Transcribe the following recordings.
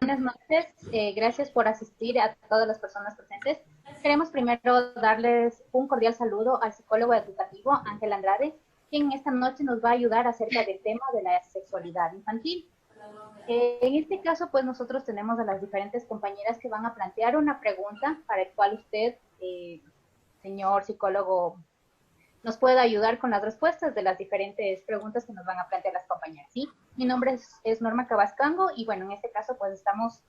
Buenas noches, gracias por asistir a todas las personas presentes. Queremos primero darles un cordial saludo al psicólogo educativo Ángel Andrade, quien esta noche nos va a ayudar acerca del tema de la sexualidad infantil. En este caso, pues nosotros tenemos a las diferentes compañeras que van a plantear una pregunta para el cual usted, señor psicólogo, nos pueda ayudar con las respuestas de las diferentes preguntas que nos van a plantear las compañeras, ¿sí? Mi nombre es Norma Cabascango y bueno, en este caso pues estamos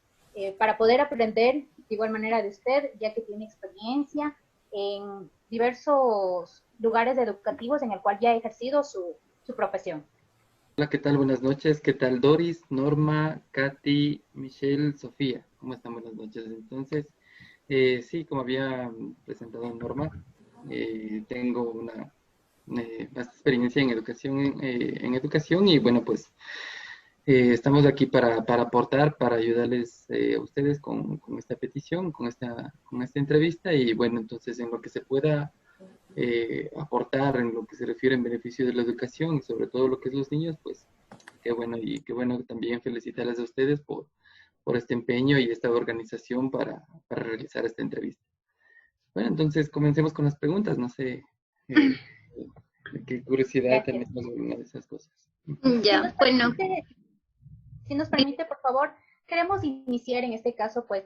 para poder aprender de igual manera de usted, ya que tiene experiencia en diversos lugares educativos en el cual ya ha ejercido su profesión. Hola, ¿qué tal? Buenas noches. ¿Qué tal Doris, Norma, Katy, Michelle, Sofía? ¿Cómo están? Buenas noches. Entonces, sí, como había presentado Norma, tengo una vasta experiencia en educación y bueno, pues estamos aquí para aportar, para ayudarles a ustedes con esta petición, con esta entrevista y bueno, entonces en lo que se pueda aportar en lo que se refiere en beneficio de la educación y sobre todo lo que es los niños, pues qué bueno y qué bueno también felicitarles a ustedes por este empeño y esta organización para realizar esta entrevista. Bueno, entonces comencemos con las preguntas, no sé qué curiosidad Gracias. tenemos sobre una de esas cosas. Si Ya, nos bueno, permite, si nos permite, por favor, queremos iniciar en este caso pues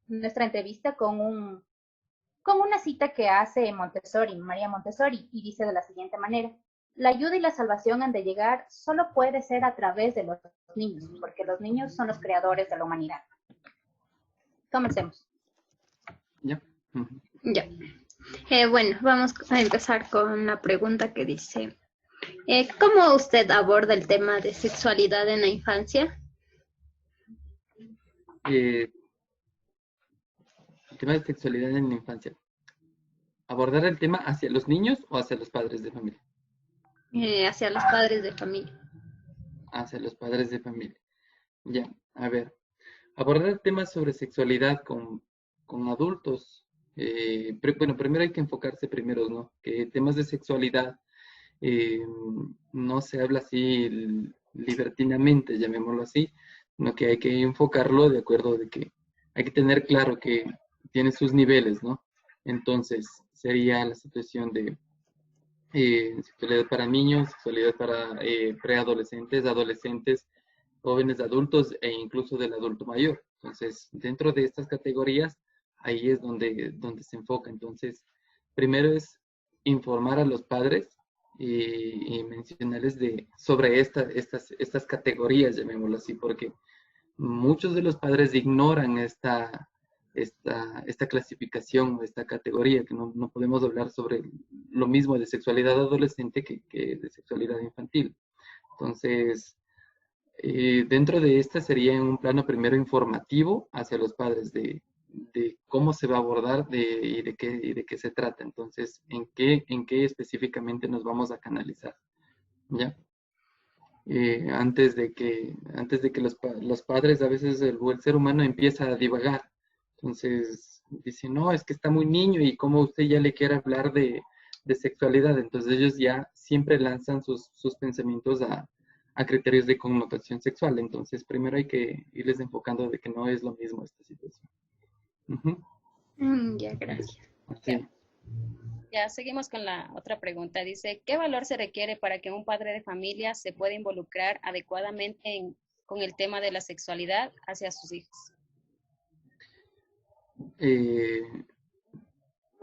nuestra entrevista con una cita que hace Montessori, María Montessori, y dice de la siguiente manera: la ayuda y la salvación han de llegar solo puede ser a través de los niños, porque los niños son los creadores de la humanidad. Comencemos. ¿Ya? Ujú. ya. Bueno, vamos a empezar con la pregunta que dice, ¿cómo usted aborda el tema de sexualidad en la infancia? El tema de sexualidad en la infancia. ¿Abordar el tema hacia los niños o hacia los padres de familia? Hacia los padres de familia. Hacia los padres de familia. Ya, a ver. Abordar temas sobre sexualidad con adultos. Bueno, primero hay que enfocarse primero, ¿no? Que temas de sexualidad eh, no se habla así libertinamente, llamémoslo así, sino que hay que enfocarlo de acuerdo de que hay que tener claro que tiene sus niveles, ¿no? Entonces, sería la situación de sexualidad para niños, sexualidad para preadolescentes, adolescentes, jóvenes adultos e incluso del adulto mayor. Entonces, dentro de estas categorías, ahí es donde se enfoca. Entonces, primero es informar a los padres y mencionarles sobre estas categorías, llamémoslo así, porque muchos de los padres ignoran esta clasificación, esta categoría, que no podemos hablar sobre lo mismo de sexualidad adolescente que de sexualidad infantil. Entonces, dentro de esta sería en un plano primero informativo hacia los padres de cómo se va a abordar y de qué se trata. Entonces, en qué específicamente nos vamos a canalizar. ¿Ya? Antes de que los padres, a veces el ser humano empieza a divagar. Entonces, dice, no, es que está muy niño y cómo usted ya le quiere hablar de sexualidad. Entonces ellos ya siempre lanzan sus pensamientos a criterios de connotación sexual. Entonces, primero hay que irles enfocando de que no es lo mismo esta situación. Ujú. Ya, gracias. Sí. Ya seguimos con la otra pregunta. Dice, ¿qué valor se requiere para que un padre de familia se pueda involucrar adecuadamente con el tema de la sexualidad hacia sus hijos? Eh,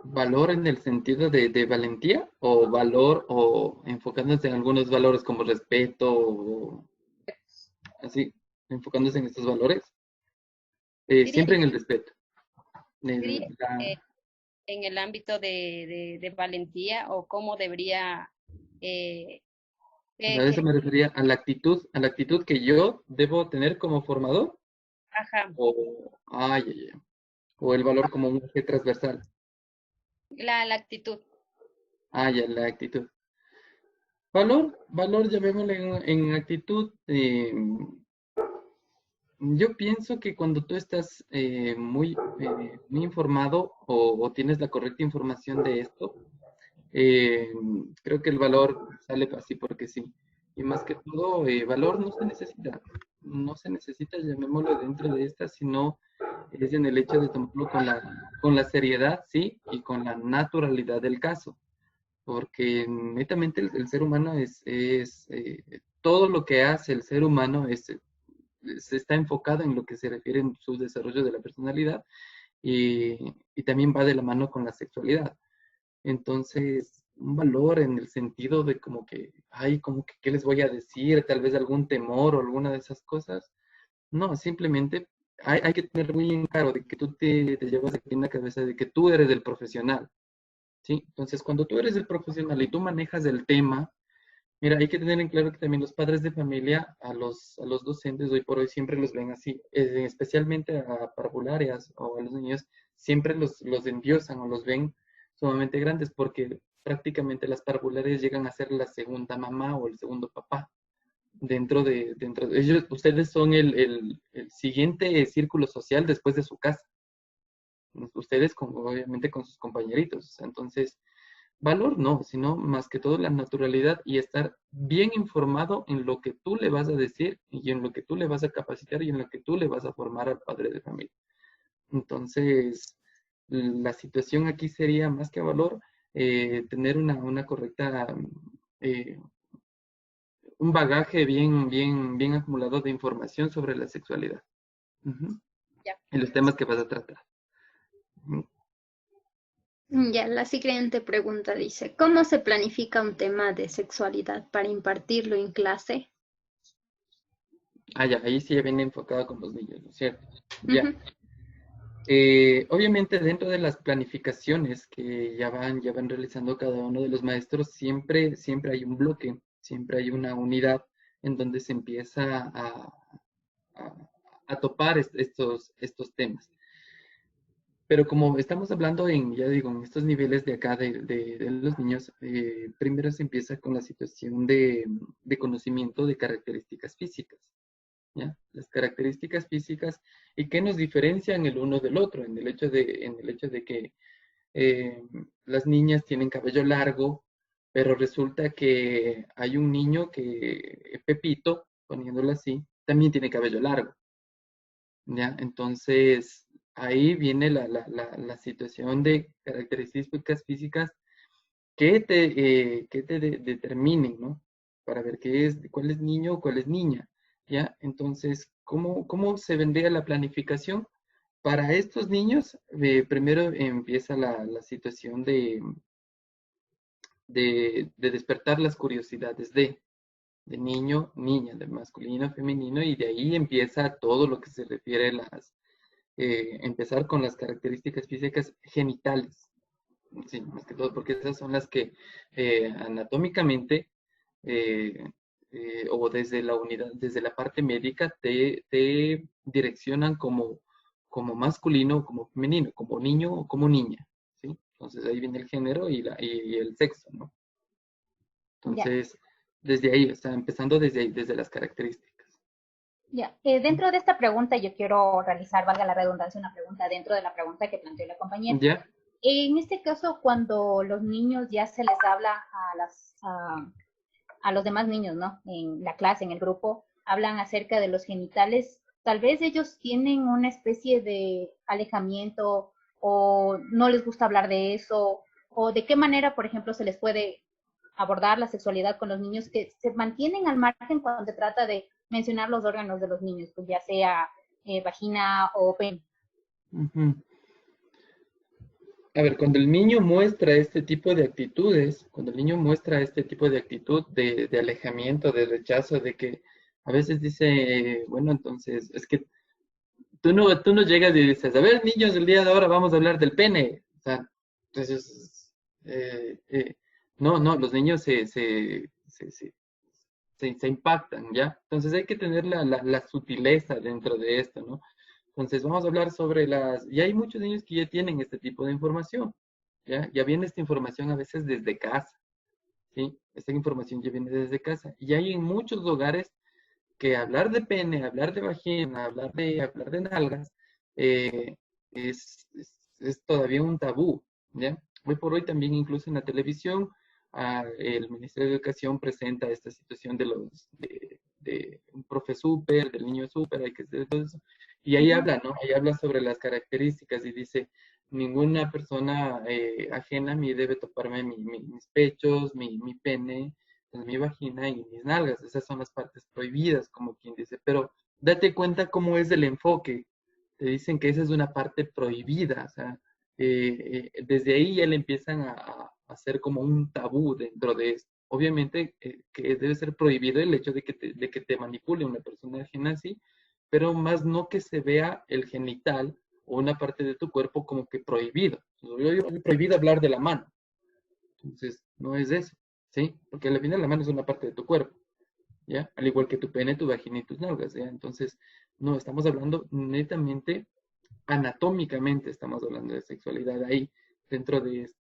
¿Valor en el sentido de valentía o valor o enfocándose en algunos valores como respeto o así, enfocándose en estos valores? Diría, Siempre en el respeto. diría En que en el ámbito de valentía o cómo debería, eh, a eso me refería a la actitud que yo debo tener como formador ajá, o, o el valor como un eje transversal. la actitud. Ya, la actitud. Valor, llamémosle en actitud. Yo pienso que cuando tú estás muy informado o tienes la correcta información de esto, creo que el valor sale así porque sí. Y más que todo, valor no se necesita, llamémoslo dentro de esta, sino es en el hecho de tomarlo con la seriedad, sí, y con la naturalidad del caso. Porque netamente el ser humano todo lo que hace el ser humano se está enfocado en lo que se refiere en su desarrollo de la personalidad y también va de la mano con la sexualidad. Entonces, un valor en el sentido de como que, ay, como que, ¿qué les voy a decir? Tal vez algún temor o alguna de esas cosas. No, simplemente hay que tener muy en claro de que tú te llevas aquí en la cabeza de que tú eres el profesional, ¿sí? Entonces, cuando tú eres el profesional y tú manejas el tema, mira, hay que tener en claro que también los padres de familia, a los docentes hoy por hoy siempre los ven así, especialmente a parvularias o a los niños, siempre los endiosan o los ven sumamente grandes porque prácticamente las parvularias llegan a ser la segunda mamá o el segundo papá dentro de ellos. Ustedes son el siguiente círculo social después de su casa. Ustedes, obviamente, con sus compañeritos. Entonces, valor no, sino más que todo la naturalidad y estar bien informado en lo que tú le vas a decir y en lo que tú le vas a capacitar y en lo que tú le vas a formar al padre de familia. Entonces, la situación aquí sería más que valor, tener una correcta, eh, un bagaje bien acumulado de información sobre la sexualidad. Ujú. Ya. Y los temas que vas a tratar. Ujú. Ya, la siguiente pregunta dice, ¿cómo se planifica un tema de sexualidad para impartirlo en clase? Ah, ya, ahí sí ya viene enfocado con los niños, ¿no es cierto? Ya. Ujú. Obviamente dentro de las planificaciones que ya van realizando cada uno de los maestros, siempre hay un bloque, siempre hay una unidad en donde se empieza a- a topar estos temas. Pero como estamos hablando ya digo, en estos niveles de acá de los niños, primero se empieza con la situación de conocimiento de características físicas. ¿Ya? Las características físicas y qué nos diferencian el uno del otro, en el hecho de que eh, las niñas tienen cabello largo, pero resulta que hay un niño que, Pepito, poniéndolo así, también tiene cabello largo, ¿ya? Entonces, ahí viene la situación de características físicas que te determinen, ¿no? Para ver cuál es niño o cuál es niña, ¿ya? Entonces, ¿cómo se vendría la planificación? Para estos niños, primero empieza la situación de despertar las curiosidades de niño, niña, de masculino, femenino, y de ahí empieza todo lo que se refiere empezar con las características físicas genitales, sí, más que todo, porque esas son las que anatómicamente eh, o desde la unidad, desde la parte médica, te direccionan como masculino o como femenino, como niño o como niña, ¿sí? Entonces ahí viene el género y el sexo, ¿no? Ya, Entonces, desde ahí, o sea, empezando desde ahí, desde las características. ya. Dentro de esta pregunta yo quiero realizar, valga la redundancia, una pregunta dentro de la pregunta que planteó la compañera. ¿Ya? En este caso, cuando los niños ya se les habla a los demás niños, ¿no? En la clase, en el grupo, hablan acerca de los genitales, tal vez ellos tienen una especie de alejamiento o no les gusta hablar de eso, o de qué manera, por ejemplo, se les puede abordar la sexualidad con los niños que se mantienen al margen cuando se trata de mencionar los órganos de los niños, pues ya sea vagina o pene. Ujú. A ver, cuando el niño muestra este tipo de actitudes, cuando el niño muestra este tipo de actitud de alejamiento, de rechazo, de que a veces dice, bueno, entonces, es que tú no llegas y dices, a ver, niños, el día de ahora vamos a hablar del pene. O sea, entonces, no, los niños se impactan, ¿ya? Entonces hay que tener la sutileza dentro de esto, ¿no? Entonces vamos a hablar sobre y hay muchos niños que ya tienen este tipo de información, ¿ya? Ya viene esta información a veces desde casa, ¿sí? Esta información ya viene desde casa. Y hay en muchos hogares que hablar de pene, hablar de vagina, hablar de nalgas, eh, es todavía un tabú, ¿ya? Hoy por hoy también incluso en la televisión el Ministerio de Educación presenta esta situación de un profe súper, del niño súper, hay que hacer todo eso. Y ahí habla, ¿no? Ahí habla sobre las características y dice, ninguna persona ajena a mí debe toparme mis pechos, mi pene, pues, mi vagina y mis nalgas. Esas son las partes prohibidas, como quien dice. Pero date cuenta cómo es el enfoque. Te dicen que esa es una parte prohibida. O sea, desde ahí ya le empiezan a hacer como un tabú dentro de esto. Obviamente que debe ser prohibido el hecho de que te manipule una persona ajena así, pero más no que se vea el genital o una parte de tu cuerpo como que prohibido. Yo digo, prohibido hablar de la mano. Entonces, no es eso, ¿sí? Porque al final la mano es una parte de tu cuerpo, ¿ya? Al igual que tu pene, tu vagina y tus nalgas, ¿ya? Entonces, no, estamos hablando netamente, anatómicamente estamos hablando de sexualidad ahí, dentro de esto.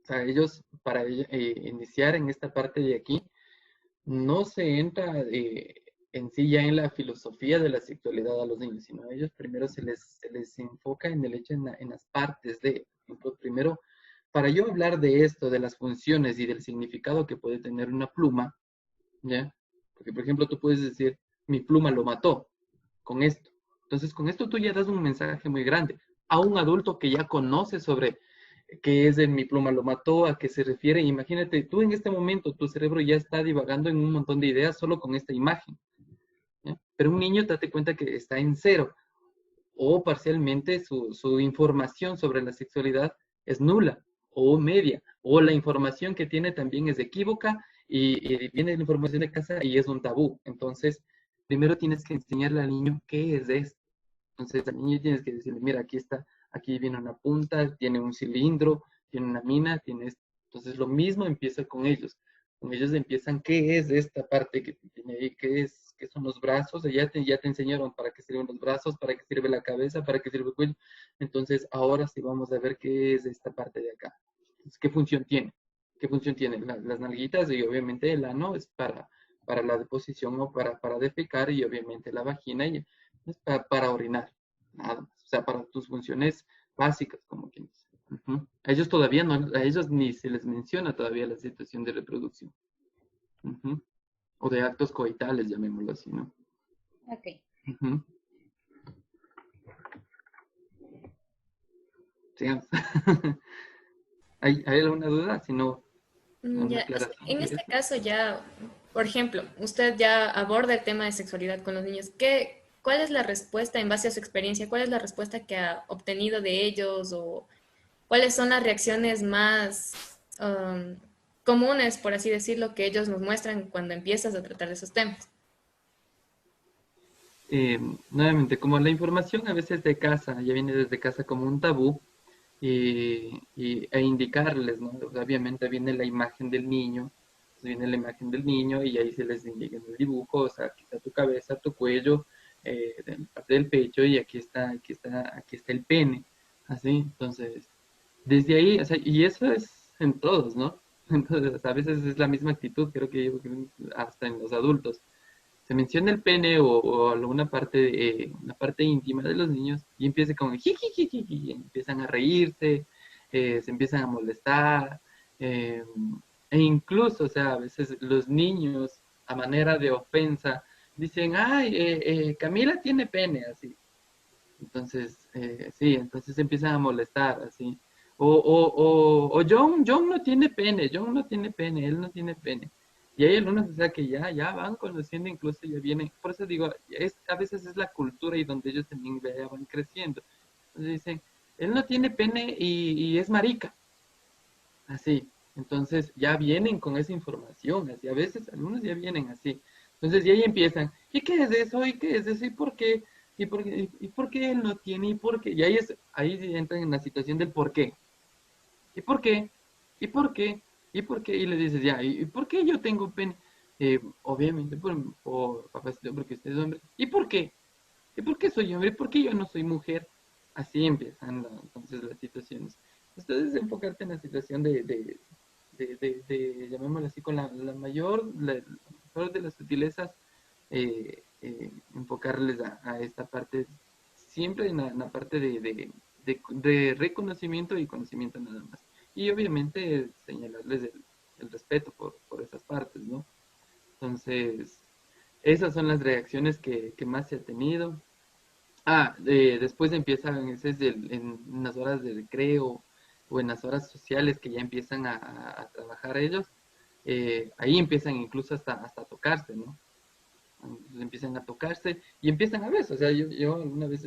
O sea, ellos, para iniciar en esta parte de aquí, no se entra en sí ya en la filosofía de la sexualidad a los niños, sino a ellos primero se les enfoca en el hecho, en las partes de, por ejemplo, primero, para yo hablar de esto, de las funciones y del significado que puede tener una pluma, ¿ya? Porque, por ejemplo, tú puedes decir, mi pluma lo mató con esto. Entonces, con esto tú ya das un mensaje muy grande a un adulto que ya conoce sobre qué es en mi pluma lo mató, a qué se refiere. Imagínate, tú en este momento, tu cerebro ya está divagando en un montón de ideas solo con esta imagen, ¿ya? Pero un niño, date cuenta que está en cero o parcialmente su información sobre la sexualidad es nula o media, o la información que tiene también es equívoca y viene la información de casa y es un tabú. Entonces, primero tienes que enseñarle al niño qué es esto. Entonces, al niño tienes que decirle, mira, aquí está, aquí viene una punta, tiene un cilindro, tiene una mina, tiene esto. Entonces, lo mismo empieza con ellos. Con ellos empiezan, ¿qué es esta parte que tiene ahí? ¿Qué son los brazos? Ya te enseñaron para qué sirven los brazos, para qué sirve la cabeza, para qué sirve el cuello. Entonces, ahora sí vamos a ver qué es esta parte de acá. Entonces, ¿qué función tiene? ¿Qué función tienen? Las nalguitas y obviamente el ano es para la deposición o para defecar y obviamente la vagina es para orinar, nada más. O sea, para tus funciones básicas, como quien dice. Ujú. A ellos todavía no, a ellos ni se les menciona todavía la situación de reproducción. Ujú. O de actos coitales, llamémoslo así, ¿no? Ok. Ujú. Sigamos. ¿Hay alguna duda? Si no, una Ya, es que aclaración en de este eso. caso ya, por ejemplo, usted ya aborda el tema de sexualidad con los niños. ¿Cuál es la respuesta en base a su experiencia? ¿Cuál es la respuesta que ha obtenido de ellos o cuáles son las reacciones más comunes, por así decirlo, que ellos nos muestran cuando empiezas a tratar de esos temas? Nuevamente, como la información a veces de casa, ya viene desde casa como un tabú, e indicarles, ¿no? O sea, obviamente viene la imagen del niño, pues viene la imagen del niño y ahí se les indica en el dibujo, o sea, aquí está tu cabeza, tu cuello, de la parte del pecho y aquí está el pene, así, entonces, desde ahí, o sea, y eso es en todos, ¿no? Entonces, a veces es la misma actitud, creo que hasta en los adultos se menciona el pene o alguna parte, una parte íntima de los niños y empieza como jijijiji, y empiezan a reírse, se empiezan a molestar, eh, e incluso, o sea, a veces los niños a manera de ofensa dicen, ay, Camila tiene pene, así. Entonces, sí, entonces se empiezan a molestar, así. O John no tiene pene, John no tiene pene, él no tiene pene. Y hay algunos, o sea, que ya van conociendo, incluso ya vienen. Por eso digo, a veces es la cultura y donde ellos también ya van creciendo. Entonces dicen, él no tiene pene y es marica, así. Entonces ya vienen con esa información, así. A veces algunos ya vienen así. Entonces ya ahí empiezan, ¿y qué es eso? ¿Y qué es eso? ¿Y por qué? ¿Y por qué él no tiene? ¿Y por qué? Y ahí entran en la situación del por qué. ¿Y por qué? ¿Y por qué? ¿Y por qué? Y le dices, ya, ¿y por qué yo tengo pene? Obviamente por papacito, porque usted es hombre. ¿Y por qué? ¿Y por qué soy hombre? ¿Y por qué yo no soy mujer? Así empiezan entonces las situaciones. Entonces, enfocarte en la situación llamémoslo así, con la mejor de las sutilezas, enfocarles a esta parte, siempre en la parte de reconocimiento y conocimiento nada más. Y obviamente señalarles el respeto por esas partes, ¿no? Entonces, esas son las reacciones que más se ha tenido. Después empiezan, ese es en las horas de recreo o en las horas sociales que ya empiezan a trabajar ellos, ahí empiezan incluso hasta a tocarse, ¿no? Entonces empiezan a tocarse y empiezan a verse. O sea, yo alguna vez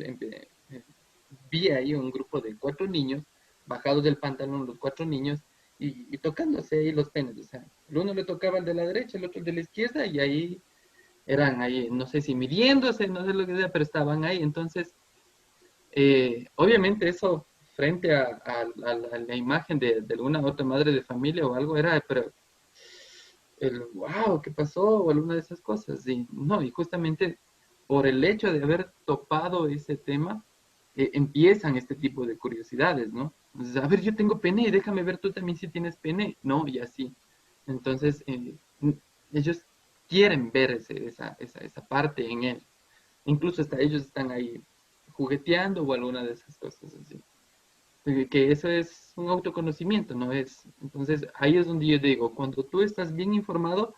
vi ahí un grupo de 4 niños, bajados del pantalón los 4 niños, y tocándose ahí los penes. O sea, el uno le tocaba al de la derecha, el otro al de la izquierda, y ahí eran ahí, no sé si midiéndose, no sé lo que sea, pero estaban ahí. Entonces, obviamente eso frente a la imagen de alguna otra madre de familia o algo era, pero el wow, ¿qué pasó? O alguna de esas cosas. Y no, y justamente por el hecho de haber topado ese tema, empiezan este tipo de curiosidades, ¿no? Entonces, a ver, yo tengo pene, déjame ver tú también si tienes pene, ¿no? Y así. Entonces, ellos quieren ver esa parte en él. Incluso hasta ellos están ahí jugueteando o alguna de esas cosas así. Que eso es un autoconocimiento, ¿no? Entonces, ahí es donde yo digo, cuando tú estás bien informado,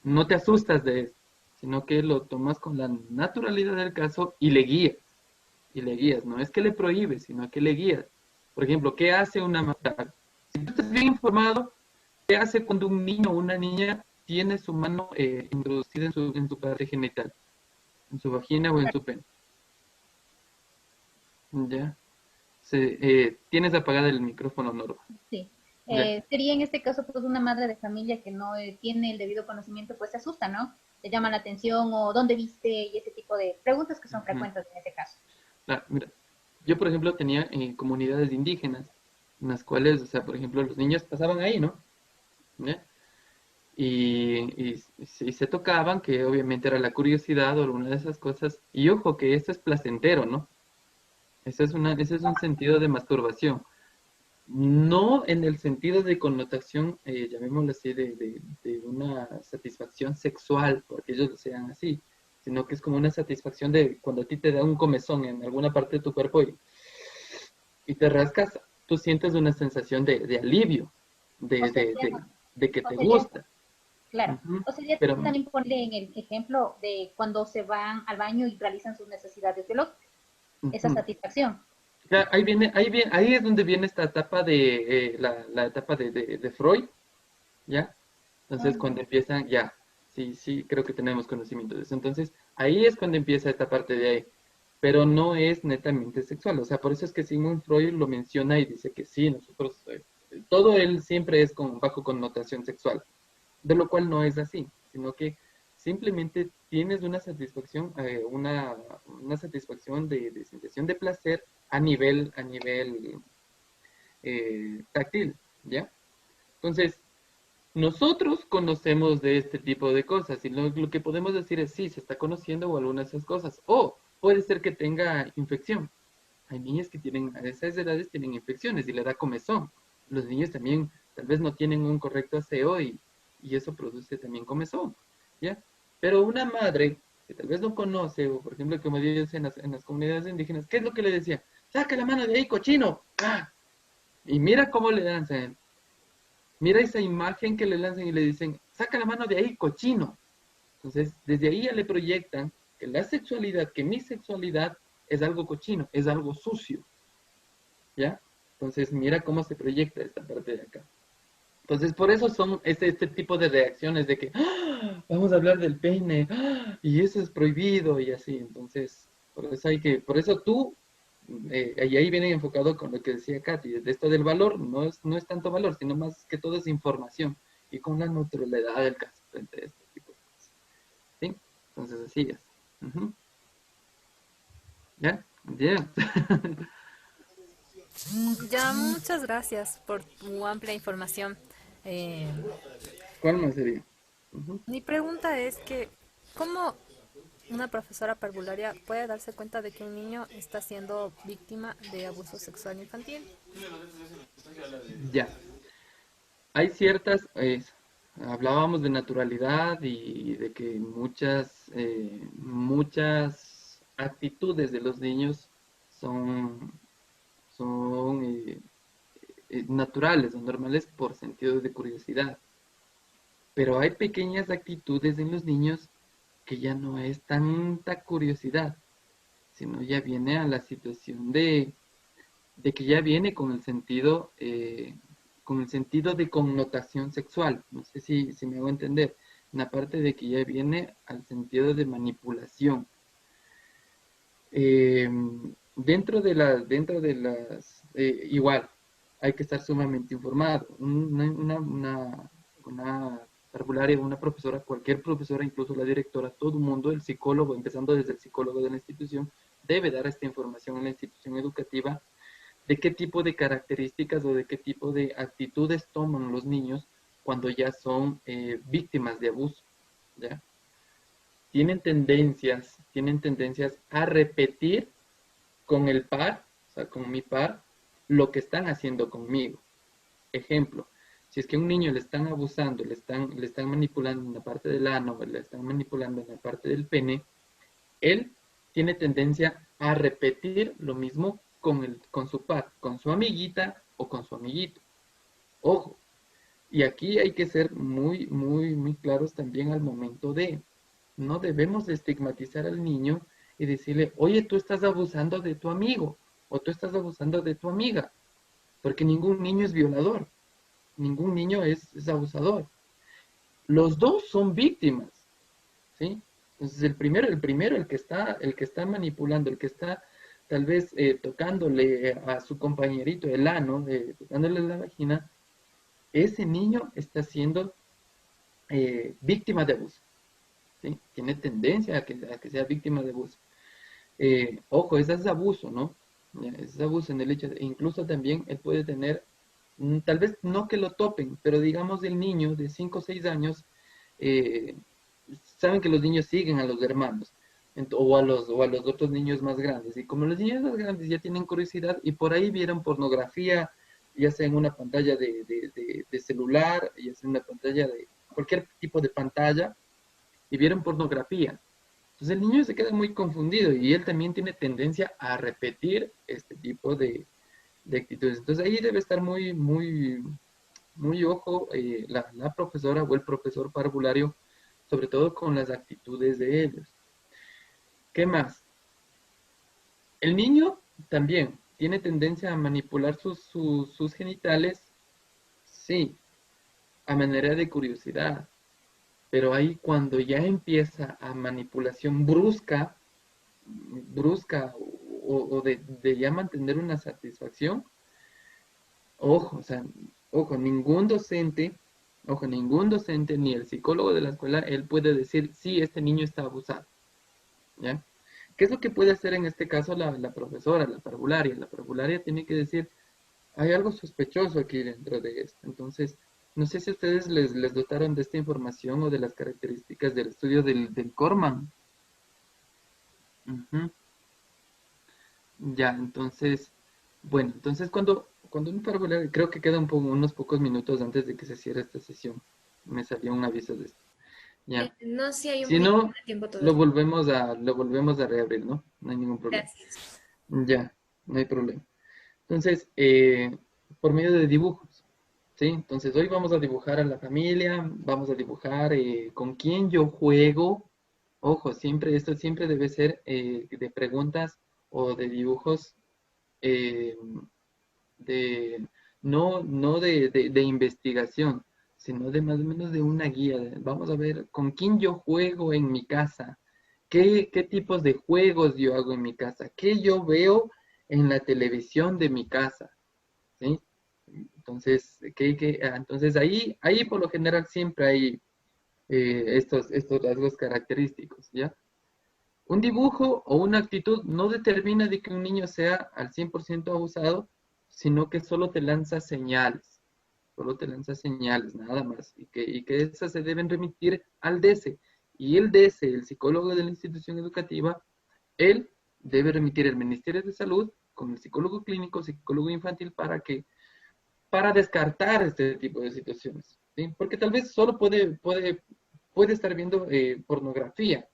no te asustas de eso, sino que lo tomas con la naturalidad del caso y le guías, no es que le prohíbes, sino que le guías. Por ejemplo, ¿qué hace una madre? Si tú estás bien informado, ¿qué hace cuando un niño o una niña tiene su mano introducida en su parte genital, en su vagina o en su pene? ¿Ya? Tienes apagado el micrófono, Norma. Sí. Ya. Sería en este caso pues una madre de familia que no tiene el debido conocimiento, pues se asusta, ¿no? Le llama la atención o dónde viste y ese tipo de preguntas que son frecuentes en ese caso. Mira, yo por ejemplo tenía comunidades indígenas en las cuales, o sea, por ejemplo, los niños pasaban ahí, ¿no? ¿Ya? Y se tocaban, que obviamente era la curiosidad o alguna de esas cosas. Y ojo, que eso es placentero, ¿no? Ese es un sentido de masturbación. No en el sentido de connotación, llamémoslo así, de una satisfacción sexual, porque ellos lo sean así, sino que es como una satisfacción de cuando a ti te da un comezón en alguna parte de tu cuerpo y te rascas, tú sientes una sensación de alivio, O de, sea, de, de, de que o te sería, gusta. claro, Ujú. o sería Pero también ponerle en el ejemplo de cuando se van al baño y realizan sus necesidades biológicas, esa ujú. satisfacción. Ya, ahí es donde viene esta etapa la etapa de Freud, ¿ya? Entonces, cuando empiezan, ya, sí, sí, creo que tenemos conocimiento de eso. Entonces, ahí es cuando empieza esta parte de ahí, pero no es netamente sexual. O sea, por eso es que Sigmund Freud lo menciona y dice que sí, nosotros, todo él siempre es bajo connotación sexual, de lo cual no es así, sino que simplemente tienes una satisfacción, una satisfacción de sensación de placer a nivel táctil, ¿ya? Entonces, nosotros conocemos de este tipo de cosas y lo que podemos decir es sí, se está conociendo o alguna de esas cosas. O puede ser que tenga infección. Hay niñas que tienen, a esas edades tienen infecciones y le da comezón. Los niños también tal vez no tienen un correcto aseo y eso produce también comezón, ¿ya? Pero una madre que tal vez no conoce, o por ejemplo, como dicen en las comunidades indígenas, ¿qué es lo que le decía? Saca la mano de ahí, cochino. ¡Ah! Y mira cómo le danzan. Mira esa imagen que le lanzan y le dicen, saca la mano de ahí, cochino. Entonces, desde ahí ya le proyectan que la sexualidad, que mi sexualidad es algo cochino, es algo sucio, ¿ya? Entonces, mira cómo se proyecta esta parte de acá. Entonces, por eso son este tipo de reacciones de que, ¡ah! Vamos a hablar del pene, ¡ah! Y eso es prohibido y así. Entonces, por eso tú, y ahí viene enfocado con lo que decía Katy, de esto del valor, no es tanto valor, sino más que todo es información y con la neutralidad del caso frente a este tipo de cosas. ¿Sí? Entonces, así es. Ujú. ¿Ya? Bien. Ya, muchas gracias por tu amplia información. Eh, ¿Cuál más sería? Ujú. Mi pregunta es que, ¿cómo una profesora parvularia puede darse cuenta de que un niño está siendo víctima de abuso sexual infantil? Ya. Hay hablábamos de naturalidad y de que muchas actitudes de los niños son naturales o normales por sentido de curiosidad. pero hay pequeñas actitudes en los niños que ya no es tanta curiosidad, sino ya viene a la situación de que ya viene con el sentido de connotación sexual. No sé si me hago entender. Una parte de que ya viene al sentido de manipulación. Eh, igual, hay que estar sumamente informado. Una parvularia, una profesora, cualquier profesora, incluso la directora, todo el mundo, el psicólogo, empezando desde el psicólogo de la institución, debe dar esta información en la institución educativa de qué tipo de características o de qué tipo de actitudes toman los niños cuando ya son víctimas de abuso, ¿ya? Tienen tendencias a repetir con el par, o sea, con mi par, lo que están haciendo conmigo. Ejemplo, si es que a un niño le están abusando, le están manipulando en la parte del ano, le están manipulando en la parte del pene, él tiene tendencia a repetir lo mismo con su par, con su amiguita o con su amiguito. Ojo, y aquí hay que ser muy, muy, muy claros también al momento de, no debemos estigmatizar al niño y decirle, oye, tú estás abusando de tu amigo o tú estás abusando de tu amiga, porque ningún niño es violador, ningún niño es abusador. Los dos son víctimas, ¿sí? Entonces el que está manipulando, el que está tal vez tocándole a su compañerito el ano, tocándole la vagina, ese niño está siendo víctima de abuso, ¿sí? Tiene tendencia a que sea víctima de abuso. Ojo, ese es abuso, ¿no? Es abuso en el hecho de, incluso también él puede tener, tal vez no que lo topen, pero digamos el niño de 5 o 6 años, saben que los niños siguen a los hermanos o a los otros niños más grandes. Y como los niños más grandes ya tienen curiosidad y por ahí vieron pornografía, ya sea en una pantalla de celular, ya sea en una pantalla de cualquier tipo de pantalla, y vieron pornografía. Entonces el niño se queda muy confundido y él también tiene tendencia a repetir este tipo de actitudes. Entonces ahí debe estar muy, muy, muy ojo la profesora o el profesor parvulario, sobre todo con las actitudes de ellos. ¿Qué más? El niño también tiene tendencia a manipular sus genitales, sí, a manera de curiosidad. Pero ahí cuando ya empieza a manipulación brusca o de ya mantener una satisfacción, ojo, o sea, ojo, ningún docente ni el psicólogo de la escuela, él puede decir, sí, este niño está abusado, ¿ya? ¿Qué es lo que puede hacer en este caso la profesora, la parvularia? La parvularia tiene que decir, hay algo sospechoso aquí dentro de esto. Entonces, no sé si ustedes les dotaron de esta información o de las características del estudio del Corman. Ujú. Ya, entonces, bueno, entonces cuando un parvulario, creo que queda unos pocos minutos antes de que se cierre esta sesión, me salió un aviso de esto. Ya. No, sí hay un Si poquito no, de tiempo lo todavía. volvemos a reabrir, ¿no? No hay ningún problema. Gracias. Ya, no hay problema. Entonces, por medio de dibujos, ¿sí? Entonces, hoy vamos a dibujar a la familia, vamos a dibujar con quién yo juego. Ojo, esto siempre debe ser de preguntas o de dibujos eh, de, no de investigación, sino de más o menos de una guía. Vamos a ver con quién yo juego en mi casa, qué tipos de juegos yo hago en mi casa, qué yo veo en la televisión de mi casa, ¿sí? Entonces, entonces ahí por lo general siempre hay estos rasgos característicos, ¿ya? Un dibujo o una actitud no determina de que un niño sea al 100% abusado, sino que solo te lanza señales, nada más, y que esas se deben remitir al DESE. Y el DESE, el psicólogo de la institución educativa, él debe remitir al Ministerio de Salud con el psicólogo clínico, psicólogo infantil, para descartar este tipo de situaciones, ¿sí? Porque tal vez solo puede estar viendo pornografía,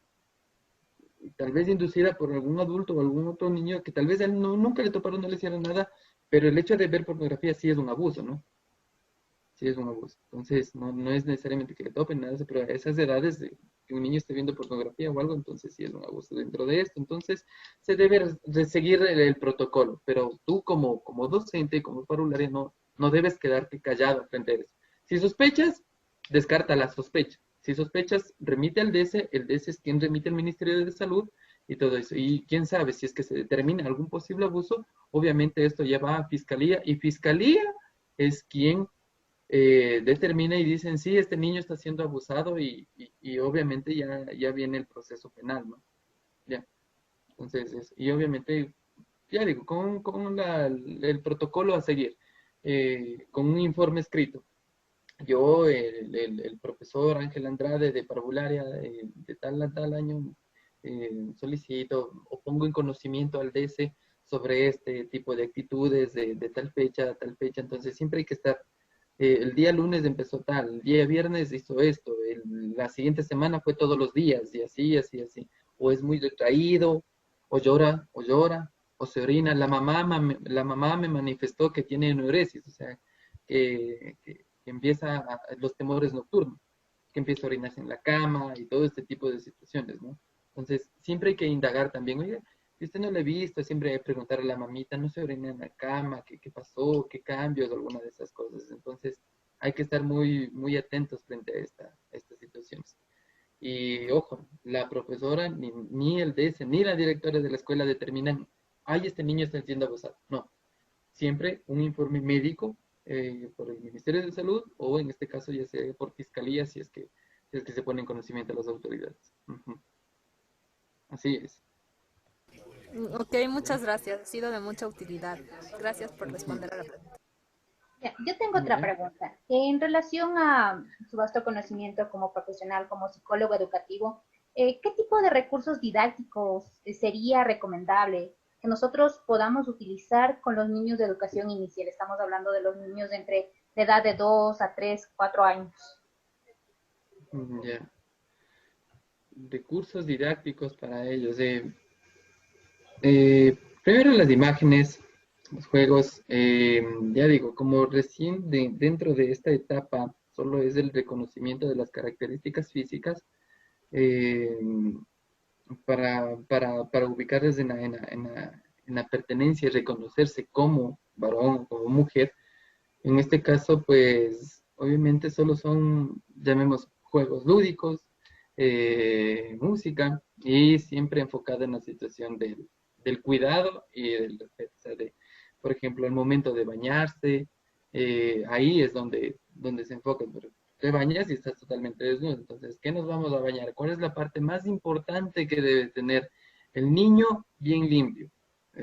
tal vez inducida por algún adulto o algún otro niño que tal vez a él nunca le toparon, no le hicieron nada, pero el hecho de ver pornografía sí es un abuso, ¿no? sí es un abuso. Entonces, no es necesariamente que le topen, nada, pero a esas edades de que un niño esté viendo pornografía o algo, entonces sí es un abuso dentro de esto. Entonces, se debe de seguir el protocolo, pero tú como docente, como parvularia, no debes quedarte callado frente a eso. Si sospechas, descarta la sospecha. Si sospechas, remite al DS, el DS es quien remite al Ministerio de Salud y todo eso. Y quién sabe, si es que se determina algún posible abuso, obviamente esto ya va a Fiscalía, y Fiscalía es quien determina y dicen, sí, este niño está siendo abusado y obviamente ya viene el proceso penal, ¿no? Ya, entonces, y obviamente, ya digo, con el protocolo a seguir, con un informe escrito. Yo, el profesor Ángel Andrade de parvularia, de tal a tal año, solicito o pongo en conocimiento al DS sobre este tipo de actitudes de tal fecha a tal fecha. Entonces siempre hay que estar, el día lunes empezó tal, el día viernes hizo esto, la siguiente semana fue todos los días, y así, así, así. O es muy retraído, o se orina. La mamá me manifestó que tiene enuresis, o sea, que empieza los temores nocturnos, que empieza a orinarse en la cama y todo este tipo de situaciones, ¿no? Entonces, siempre hay que indagar también, oye, si usted no lo ha visto, siempre hay que preguntarle a la mamita, no se orina en la cama, qué pasó, qué cambios, alguna de esas cosas. Entonces, hay que estar muy, muy atentos frente a estas situaciones. Y ojo, la profesora, ni el DS, ni la directora de la escuela determinan, ay, este niño está siendo abusado. No, siempre un informe médico por el Ministerio de Salud, o en este caso ya sea por Fiscalía, si es que se pone en conocimiento a las autoridades. Ujú. Así es. Ok, muchas gracias. Ha sido de mucha utilidad. Gracias por Ujú. responder a la pregunta. Ya, yo tengo otra Ya. pregunta. En relación a su vasto conocimiento como profesional, como psicólogo educativo, ¿qué tipo de recursos didácticos sería recomendable que nosotros podamos utilizar con los niños de educación inicial? Estamos hablando de los niños de edad de 2 a 3, 4 años. Ya. Recursos didácticos para ellos. Primero las imágenes, los juegos, ya digo, como recién dentro de esta etapa solo es el reconocimiento de las características físicas, eh, para ubicarles en la pertenencia y reconocerse como varón o como mujer. En este caso, pues, obviamente solo son, llamemos, juegos lúdicos, música, y siempre enfocada en la situación del cuidado y del respeto. O sea, por ejemplo, el momento de bañarse, ahí es donde se enfoca. Pero te bañas y estás totalmente desnudo. Entonces, ¿qué nos vamos a bañar? ¿Cuál es la parte más importante que debe tener el niño bien limpio?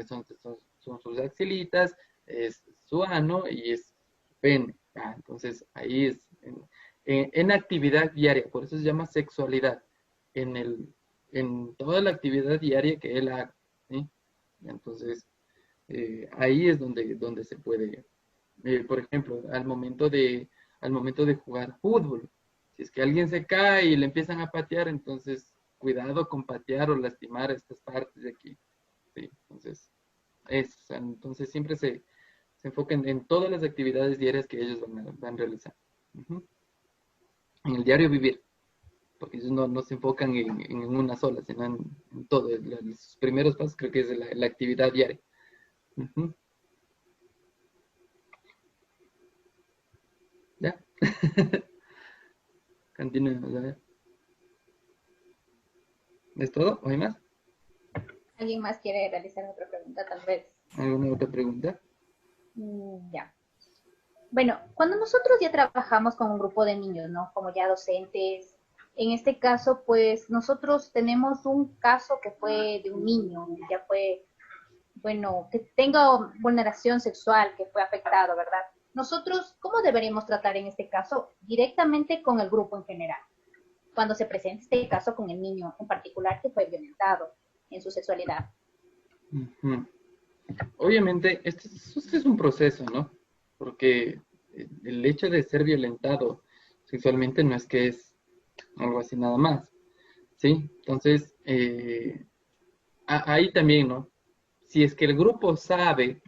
Son sus axilitas, es su ano y es pene. Entonces, ahí es en actividad diaria, por eso se llama sexualidad, en toda la actividad diaria que él haga, ¿sí? Entonces, ahí es donde se puede, por ejemplo, al momento de jugar fútbol, si es que alguien se cae y le empiezan a patear, entonces cuidado con patear o lastimar estas partes de aquí, ¿sí? Entonces siempre se enfoquen en todas las actividades diarias que ellos van realizando. Ujú. En el diario vivir, porque ellos no se enfocan en una sola, sino en todo. Los primeros pasos creo que es la actividad diaria. Ujú. ¿Ya? Continuemos, a ver. ¿Es todo? ¿O hay más? ¿Alguien más quiere realizar otra pregunta, tal vez? ¿Alguna otra pregunta? Ya. Bueno, cuando nosotros ya trabajamos con un grupo de niños, ¿no? Como ya docentes, en este caso, pues nosotros tenemos un caso que fue de un niño, ya fue, bueno, que tenga vulneración sexual, que fue afectado, ¿verdad? Nosotros, ¿cómo deberíamos tratar en este caso? Directamente con el grupo en general, cuando se presenta este caso con el niño en particular que fue violentado en su sexualidad. Ujú. Obviamente, este es un proceso, ¿no? Porque el hecho de ser violentado sexualmente no es que es algo así nada más, ¿sí? Entonces, ahí también, ¿no? Si es que el grupo sabe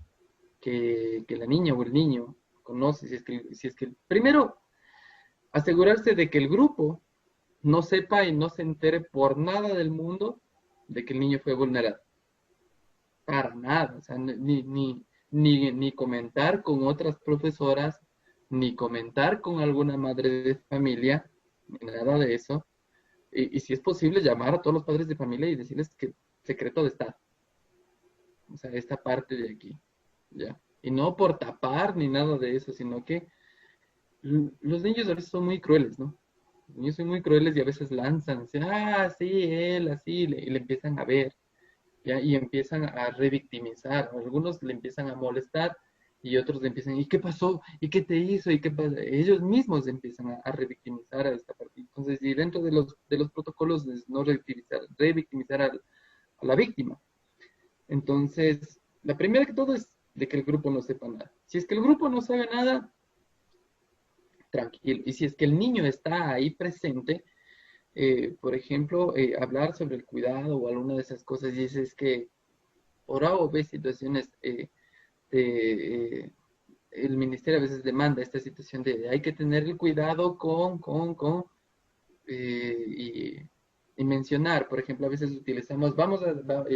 que la niña o el niño conoce, si es que, primero, asegurarse de que el grupo no sepa y no se entere por nada del mundo de que el niño fue vulnerado. Para nada, o sea, ni comentar con otras profesoras, ni comentar con alguna madre de familia, ni nada de eso. Y si es posible, llamar a todos los padres de familia y decirles que secreto de Estado. O sea, esta parte de aquí, ¿ya? Y no por tapar ni nada de eso, sino que los niños a veces son muy crueles, ¿no? Los niños son muy crueles y a veces lanzan, dicen, ah, sí, él, así, y le empiezan a ver, ¿ya? Y empiezan a revictimizar. Algunos le empiezan a molestar y otros le empiezan, ¿y qué pasó? ¿Y qué te hizo? ¿Y qué pasa? Ellos mismos empiezan a revictimizar a esta parte. Entonces, y dentro de los protocolos es no revictimizar a la víctima. Entonces, la primera que todo es de que el grupo no sepa nada. Si es que el grupo no sabe nada, tranquilo. Y si es que el niño está ahí presente, por ejemplo, hablar sobre el cuidado o alguna de esas cosas, y es que por A o B situaciones, el ministerio a veces demanda esta situación de hay que tener el cuidado y mencionar, por ejemplo, a veces utilizamos,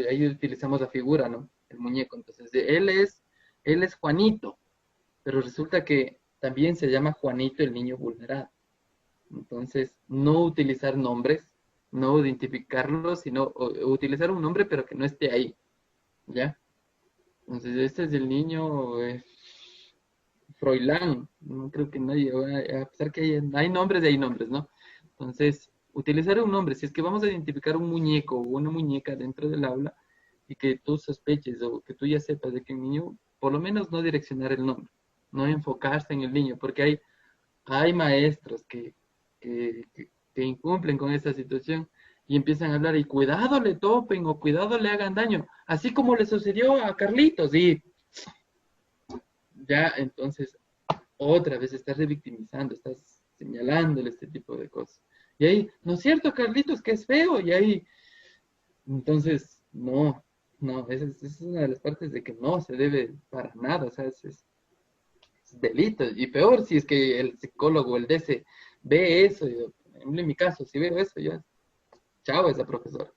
ahí utilizamos la figura, ¿no? El muñeco, entonces, él es Juanito, pero resulta que también se llama Juanito el niño vulnerado. Entonces, no utilizar nombres, no identificarlos, sino utilizar un nombre, pero que no esté ahí, ¿ya? Entonces, este es el niño Froilán, no creo que nadie, a pesar que hay nombres y hay nombres, ¿no? Entonces, utilizar un nombre, si es que vamos a identificar un muñeco o una muñeca dentro del aula y que tú sospeches o que tú ya sepas de que un niño, por lo menos no direccionar el nombre, no enfocarse en el niño, porque hay maestros que incumplen con esta situación y empiezan a hablar y cuidado le topen o cuidado le hagan daño, así como le sucedió a Carlitos y ya entonces otra vez estás revictimizando, estás señalándole este tipo de cosas. Y ahí, ¿no es cierto, Carlitos, que es feo? Y ahí, entonces, no, esa es una de las partes de que no se debe para nada, o sea, es delito. Y peor si es que el psicólogo, el DC, ve eso, en mi caso, si veo eso, ya, chao esa profesora,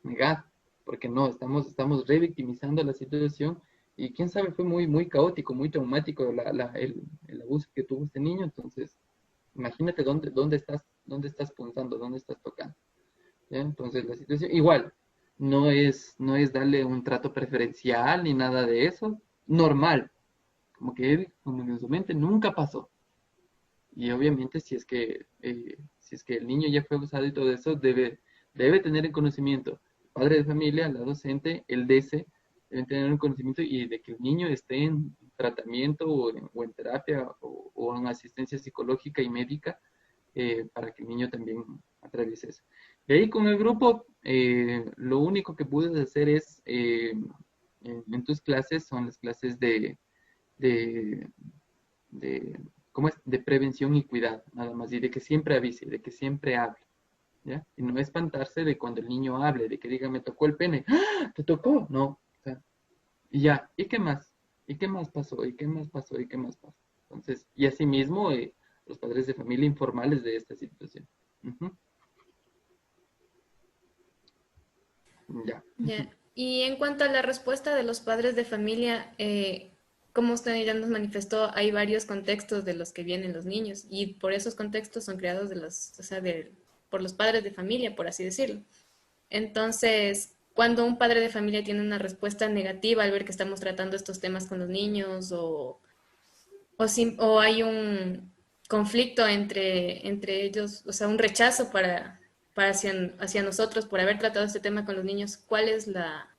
negar, porque no, estamos revictimizando la situación y quién sabe, fue muy caótico, muy traumático el abuso que tuvo este niño, entonces, imagínate dónde estás punzando, dónde estás tocando, ¿ya? Entonces, la situación, igual, no es darle un trato preferencial ni nada de eso, normal, como que él, como en su mente, nunca pasó. Y obviamente si es que el niño ya fue abusado y todo eso, debe tener el conocimiento. El padre de familia, la docente, el DC, deben tener un conocimiento y de que el niño esté en tratamiento o en terapia o en asistencia psicológica y médica para que el niño también atraviese eso. Y ahí con el grupo, lo único que puedes hacer es, en tus clases, son las clases de ¿cómo es? De prevención y cuidado, nada más, y de que siempre avise, de que siempre hable, ¿ya? Y no espantarse de cuando el niño hable, de que diga, me tocó el pene, ¡ah! ¿Te tocó? No, o sea, y ya, ¿y qué más? ¿Y qué más pasó? ¿Y qué más pasó? ¿Y qué más pasó? Entonces, y asimismo, los padres de familia informales de esta situación. Uh-huh. Ya. Ya. Y en cuanto a la respuesta de los padres de familia, como usted ya nos manifestó, hay varios contextos de los que vienen los niños y por esos contextos son creados por los padres de familia, por así decirlo. Entonces, cuando un padre de familia tiene una respuesta negativa al ver que estamos tratando estos temas con los niños o hay un conflicto entre ellos, o sea, un rechazo hacia nosotros por haber tratado este tema con los niños, ¿cuál es la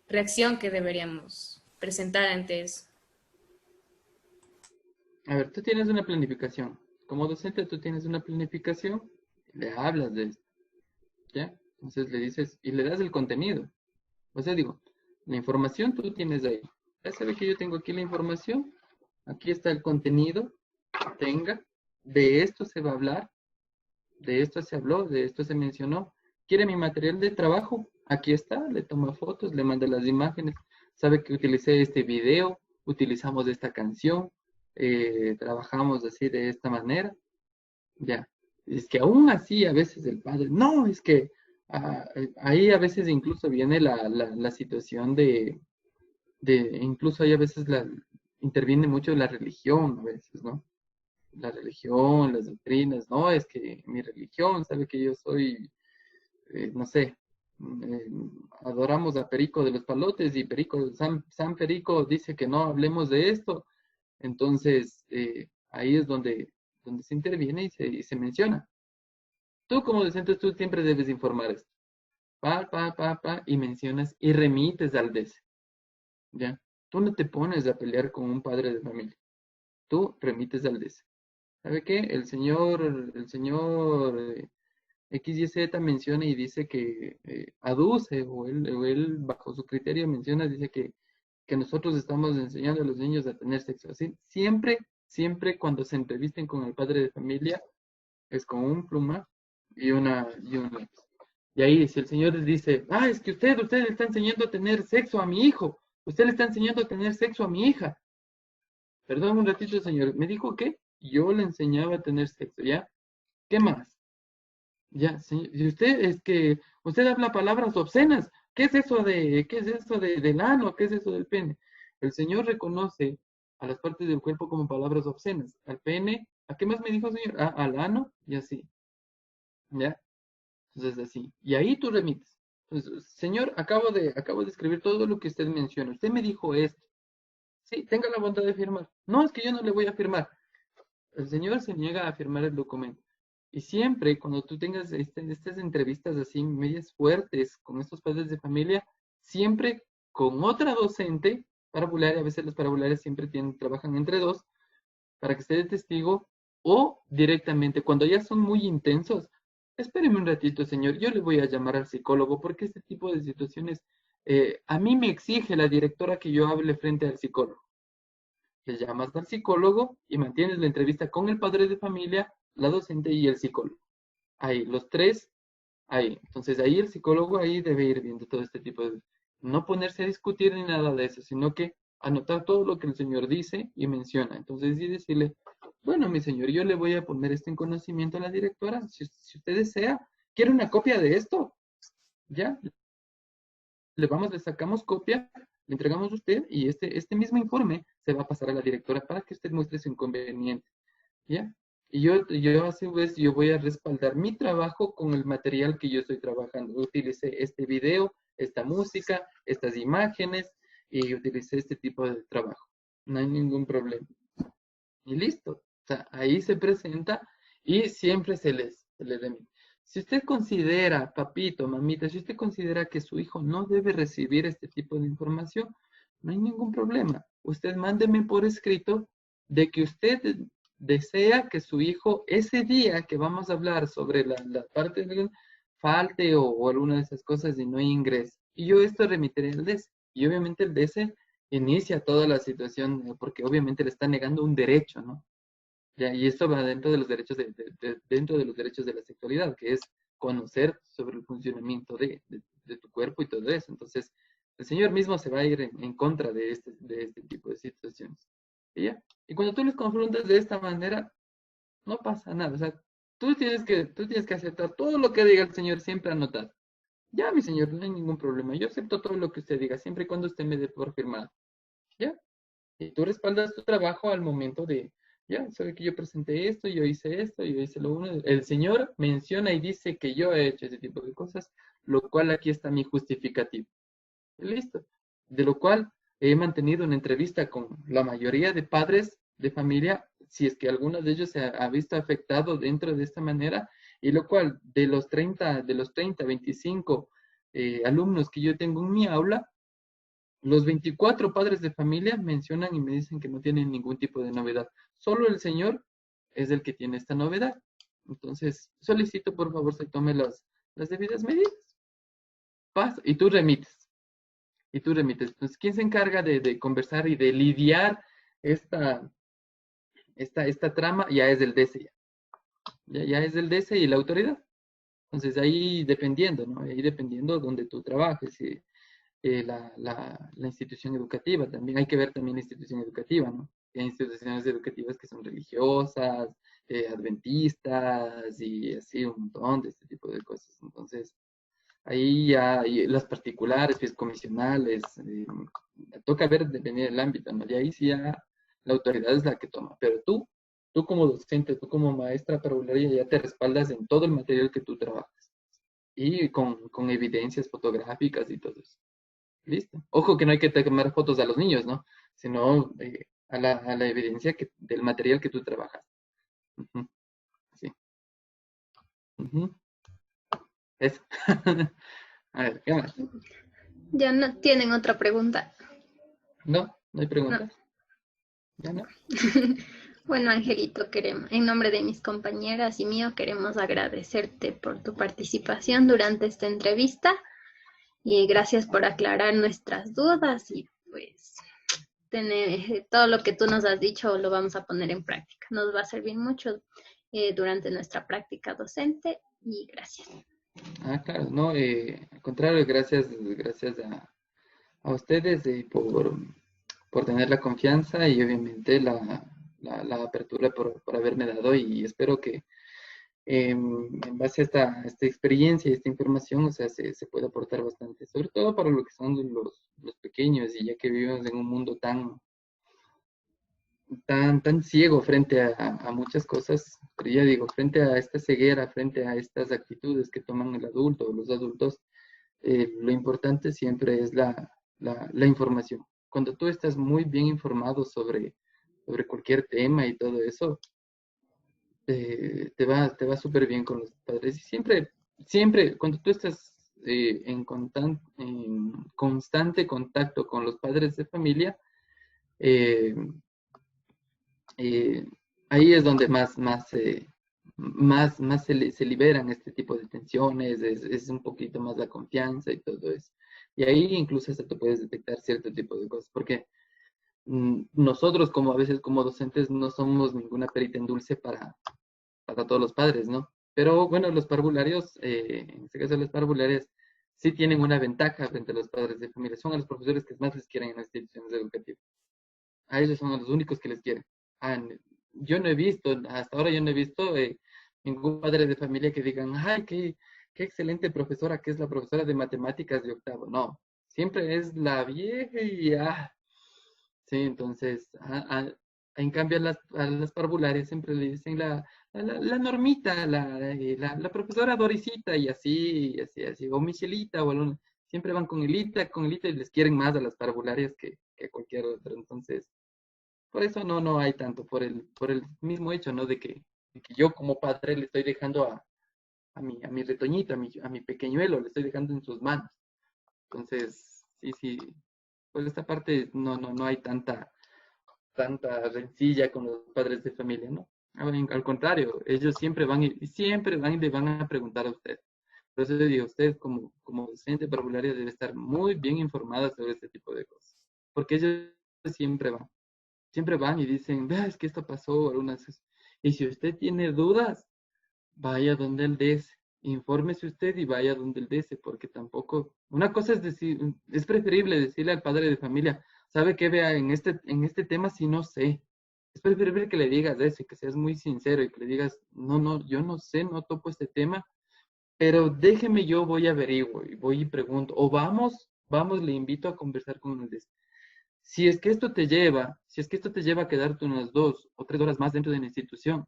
reacción que deberíamos presentar ante eso? A ver, tú tienes una planificación. Como docente, tú tienes una planificación, le hablas de esto, ¿ya? Entonces le dices, y le das el contenido. O sea, digo, la información tú tienes ahí. Ya sabe que yo tengo aquí la información, aquí está el contenido, tenga, de esto se va a hablar, de esto se habló, de esto se mencionó. ¿Quiere mi material de trabajo? Aquí está, le toma fotos, le manda las imágenes. Sabe que utilicé este video, utilizamos esta canción, trabajamos así de esta manera, ya. Es que aún así a veces el padre, no, es que ahí a veces incluso viene la situación incluso ahí a veces interviene mucho la religión a veces, ¿no? La religión, las doctrinas, no, es que mi religión sabe que yo soy, no sé, eh, adoramos a Perico de los Palotes y Perico, San Perico dice que no hablemos de esto, entonces ahí es donde se interviene y se menciona. Tú como docente, tú siempre debes informar esto, y mencionas y remites al DC, ¿ya? Tú no te pones a pelear con un padre de familia, tú remites al DC. ¿Sabe qué? El señor X y Z menciona y dice que aduce, o él bajo su criterio menciona, dice que nosotros estamos enseñando a los niños a tener sexo. Así, siempre cuando se entrevisten con el padre de familia, es con un pluma y un lápiz. Y ahí, si el señor les dice, es que usted le está enseñando a tener sexo a mi hijo, usted le está enseñando a tener sexo a mi hija. Perdón un ratito, señor, ¿me dijo qué? Yo le enseñaba a tener sexo, ¿ya? ¿Qué más? Ya, señor, y usted es que usted habla palabras obscenas. ¿Qué es eso del ano? ¿Qué es eso del pene? El señor reconoce a las partes del cuerpo como palabras obscenas. Al pene, ¿a qué más me dijo, señor? Al ano y así. ¿Ya? Entonces así. Y ahí tú remites. Entonces, señor, acabo de escribir todo lo que usted menciona. Usted me dijo esto. Sí, tenga la bondad de firmar. No, es que yo no le voy a firmar. El señor se niega a firmar el documento. Y siempre, cuando tú tengas estas entrevistas así, medias fuertes con estos padres de familia, siempre con otra docente parvularia, a veces los parvularios siempre trabajan entre dos, para que esté de testigo, o directamente, cuando ya son muy intensos, espéreme un ratito, señor, yo le voy a llamar al psicólogo, porque este tipo de situaciones, a mí me exige la directora que yo hable frente al psicólogo. Le llamas al psicólogo y mantienes la entrevista con el padre de familia, la docente y el psicólogo. Ahí, los tres, ahí. Entonces ahí el psicólogo ahí debe ir viendo todo este tipo de... No ponerse a discutir ni nada de eso, sino que anotar todo lo que el señor dice y menciona. Entonces y decirle, bueno, mi señor, yo le voy a poner esto en conocimiento a la directora. Si usted desea, ¿quiere una copia de esto? Ya, le sacamos copia, le entregamos a usted y este mismo informe se va a pasar a la directora para que usted muestre su inconveniente, ¿ya? Y yo a su vez, yo voy a respaldar mi trabajo con el material que yo estoy trabajando. Utilicé este video, esta música, estas imágenes y utilicé este tipo de trabajo. No hay ningún problema. Y listo. O sea, ahí se presenta y siempre se les remite. Si usted considera, papito, mamita, si usted considera que su hijo no debe recibir este tipo de información, no hay ningún problema. Usted mándeme por escrito de que usted desea que su hijo, ese día que vamos a hablar sobre la parte de falte o alguna de esas cosas y no ingrese. Y yo esto remitiré al DES. Y obviamente el DES inicia toda la situación porque obviamente le está negando un derecho, ¿no? Ya, y esto va dentro de los derechos dentro de los derechos de la sexualidad, que es conocer sobre el funcionamiento de tu cuerpo y todo eso. Entonces, el Señor mismo se va a ir en contra de este tipo de situaciones. ¿Y ya? Y cuando tú les confrontas de esta manera, no pasa nada. O sea, tú tienes que aceptar todo lo que diga el Señor, siempre anotar. Ya, mi Señor, no hay ningún problema. Yo acepto todo lo que usted diga, siempre y cuando usted me dé por firmado. ¿Ya? Y tú respaldas tu trabajo al momento de, ya, sabe que yo presenté esto, yo hice lo uno. El Señor menciona y dice que yo he hecho ese tipo de cosas, lo cual aquí está mi justificativo. Y listo. De lo cual he mantenido una entrevista con la mayoría de padres de familia, si es que alguno de ellos se ha visto afectado dentro de esta manera, y lo cual de los 30, 25 alumnos que yo tengo en mi aula, los 24 padres de familia mencionan y me dicen que no tienen ningún tipo de novedad. Solo el Señor es el que tiene esta novedad. Entonces, solicito por favor se tome las debidas medidas. Pasa, y tú remites. Entonces, ¿quién se encarga de conversar y de lidiar esta trama? Ya es el DC. Ya es el DC y la autoridad. Entonces, ahí dependiendo, ¿no? Ahí dependiendo donde tú trabajes. La institución educativa también. Hay que ver también la institución educativa, ¿no? que hay instituciones educativas que son religiosas, adventistas y así un montón de este tipo de cosas. Entonces, ahí ya y las particulares, comisionales, toca ver dependiendo del ámbito, ¿no? Y ahí sí ya la autoridad es la que toma. Pero tú como docente, tú como maestra parvularia ya te respaldas en todo el material que tú trabajas y con evidencias fotográficas y todo eso. Listo. Ojo que no hay que tomar fotos a los niños, ¿no? Sino a la evidencia del material que tú trabajas. Ujú, sí. Ujú, eso. A ver, ¿qué más? Ya no tienen otra pregunta. No, no hay No. preguntas. Ya no. Bueno, Angelito, queremos, en nombre de mis compañeras y mío, queremos agradecerte por tu participación durante esta entrevista y gracias por aclarar nuestras dudas y pues todo lo que tú nos has dicho lo vamos a poner en práctica. Nos va a servir mucho durante nuestra práctica docente y gracias. Ah, claro, no, al contrario, gracias a ustedes por tener la confianza y obviamente la apertura por haberme dado y espero que en base a esta experiencia y esta información, o sea, se puede aportar bastante, sobre todo para lo que son los pequeños y ya que vivimos en un mundo tan ciego frente a muchas cosas, pero ya digo, frente a esta ceguera, frente a estas actitudes que toman el adulto o los adultos, lo importante siempre es la información. Cuando tú estás muy bien informado sobre cualquier tema y todo eso, te va súper bien con los padres. Y siempre, cuando tú estás en constante contacto con los padres de familia, eh, eh, ahí es donde más se liberan este tipo de tensiones, es un poquito más la confianza y todo eso. Y ahí incluso hasta te puedes detectar cierto tipo de cosas, porque nosotros como a veces como docentes no somos ninguna perita en dulce para todos los padres, ¿no? Pero bueno, los parvularios, en este caso las parvularias, sí tienen una ventaja frente a los padres de familia. Son a los profesores que más les quieren en las instituciones educativas. A ellos son a los únicos que les quieren. Ah, yo no he visto, hasta ahora yo no he visto ningún padre de familia que digan, ay, qué excelente profesora, que es la profesora de matemáticas de octavo. No, siempre es la vieja y sí, entonces, en cambio a las parvularias siempre le dicen la normita, la profesora Dorisita y así, o Michelita, siempre van con Elita y les quieren más a las parvularias que a cualquier otro. Entonces, por eso no hay tanto, por el mismo hecho, ¿no? De que yo como padre le estoy dejando a mi retoñito, a mi pequeñuelo, le estoy dejando en sus manos. Entonces, sí, por esta parte no hay tanta rencilla con los padres de familia, ¿no? Al contrario, ellos siempre van y le van a preguntar a usted. Por eso le digo, usted como docente parvularia debe estar muy bien informada sobre este tipo de cosas, porque ellos siempre van y dicen, vea, es que esto pasó, algunas veces. Y si usted tiene dudas, vaya donde el DS, infórmese usted y vaya donde el DS, porque tampoco, una cosa es decir, es preferible decirle al padre de familia, sabe que vea en este tema si no sé. Es preferible que le digas eso y que seas muy sincero y que le digas, no, yo no sé, no topo este tema, pero déjeme yo voy a averiguo y voy y pregunto, o vamos, le invito a conversar con el DS. Si es que esto te lleva a quedarte unas 2 o 3 horas más dentro de la institución,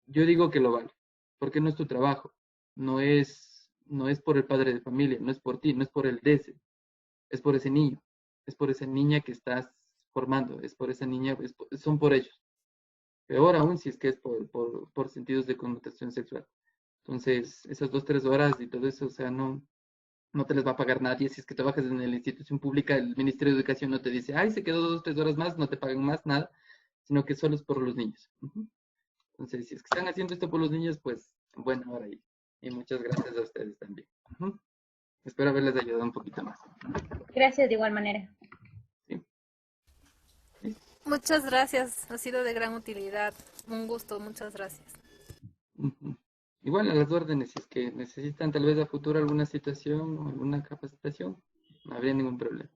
yo digo que lo vale, porque no es tu trabajo, no es por el padre de familia, no es por ti, no es por el DS, es por ese niño, es por esa niña que estás formando, es por esa niña, son por ellos. Peor aún si es que es por sentidos de connotación sexual. Entonces, esas 2, 3 horas y todo eso, o sea, no te les va a pagar nadie. Si es que trabajas en la institución pública, el Ministerio de Educación no te dice, ay, se quedó 2, 3 horas más, no te pagan más, nada, sino que solo es por los niños. Entonces, si es que están haciendo esto por los niños, pues, bueno, ahora y muchas gracias a ustedes también. Espero haberles ayudado un poquito más. Gracias de igual manera. ¿Sí? Muchas gracias, ha sido de gran utilidad. Un gusto, muchas gracias. Igual a las órdenes, si es que necesitan tal vez a futuro alguna situación o alguna capacitación, no habría ningún problema.